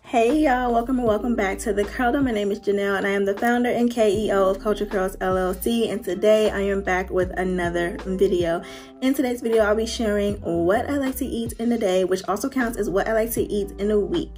Hey y'all, welcome and welcome back to the Kurldom. My name is Janelle and I am the founder and KEO of Culture KULTURED LLC, and today I am back with another video. In today's video, I'll be sharing what I like to eat in a day, which also counts as what I like to eat in a week.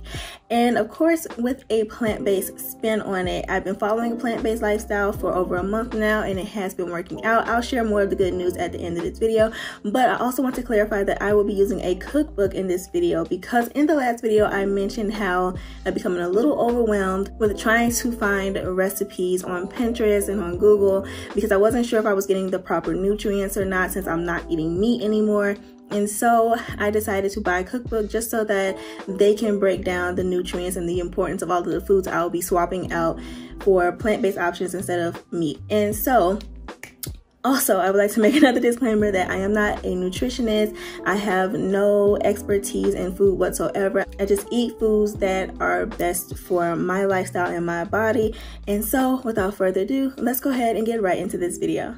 And of course, with a plant-based spin on it. I've been following a plant-based lifestyle for over a month now and it has been working out. I'll share more of the good news at the end of this video, but I also want to clarify that I will be using a cookbook in this video because in the last video I mentioned how I'm becoming a little overwhelmed with trying to find recipes on Pinterest and on Google because I wasn't sure if I was getting the proper nutrients or not since I'm not eating meat anymore. And so I decided to buy a cookbook just so that they can break down the nutrients and the importance of all of the foods I'll be swapping out for plant-based options instead of meat. And so also, I would like to make another disclaimer that I am not a nutritionist. I have no expertise in food whatsoever. I just eat foods that are best for my lifestyle and my body. And so, without further ado, let's go ahead and get right into this video.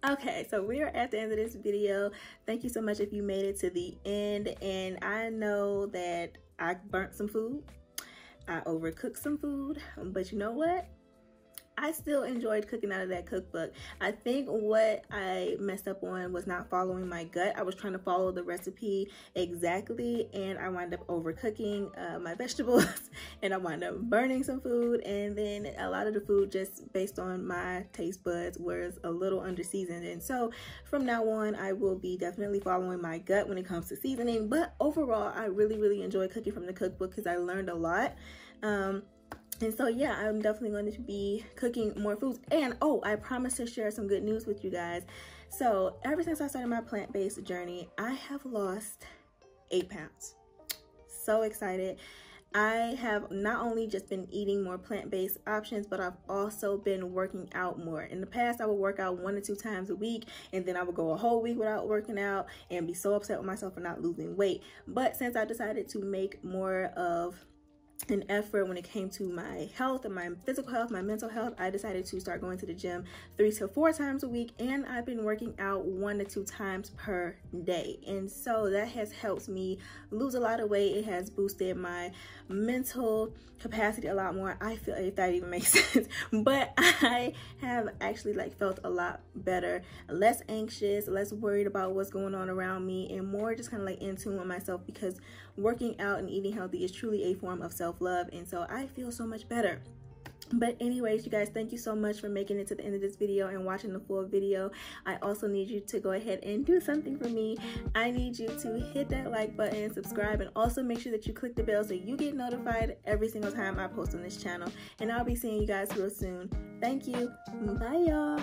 Okay, so we are at the end of this video. Thank you so much if you made it to the end. And I know that I burnt some food, I overcooked some food, but you know what? I still enjoyed cooking out of that cookbook. I think what I messed up on was not following my gut. I was trying to follow the recipe exactly, and I wound up overcooking my vegetables, and I wound up burning some food, and then a lot of the food, just based on my taste buds, was a little under seasoned. And so from now on, I will be definitely following my gut when it comes to seasoning. But overall, I really enjoy cooking from the cookbook because I learned a lot. And so yeah, I'm definitely going to be cooking more foods. And oh, I promise to share some good news with you guys. So ever since I started my plant-based journey, I have lost 8 pounds. So excited. I have not only just been eating more plant-based options, but I've also been working out more. In the past, I would work out 1 to 2 times a week, and then I would go a whole week without working out and be so upset with myself for not losing weight. But since I decided to make more of an effort when it came to my health and my physical health, my mental health, I decided to start going to the gym 3 to 4 times a week, and I've been working out 1 to 2 times per day. And so that has helped me lose a lot of weight. It has boosted my mental capacity a lot more, I feel, if that even makes sense. But I have actually like felt a lot better, less anxious, less worried about what's going on around me, and more just kind of like in tune with myself, because working out and eating healthy is truly a form of self-love. And so I feel so much better. But anyways, you guys, thank you so much for making it to the end of this video and watching the full video. I also need you to go ahead and do something for me. I need you to hit that like button, subscribe, and also make sure that you click the bell so you get notified every single time I post on this channel. And I'll be seeing you guys real soon. Thank you. Bye, y'all.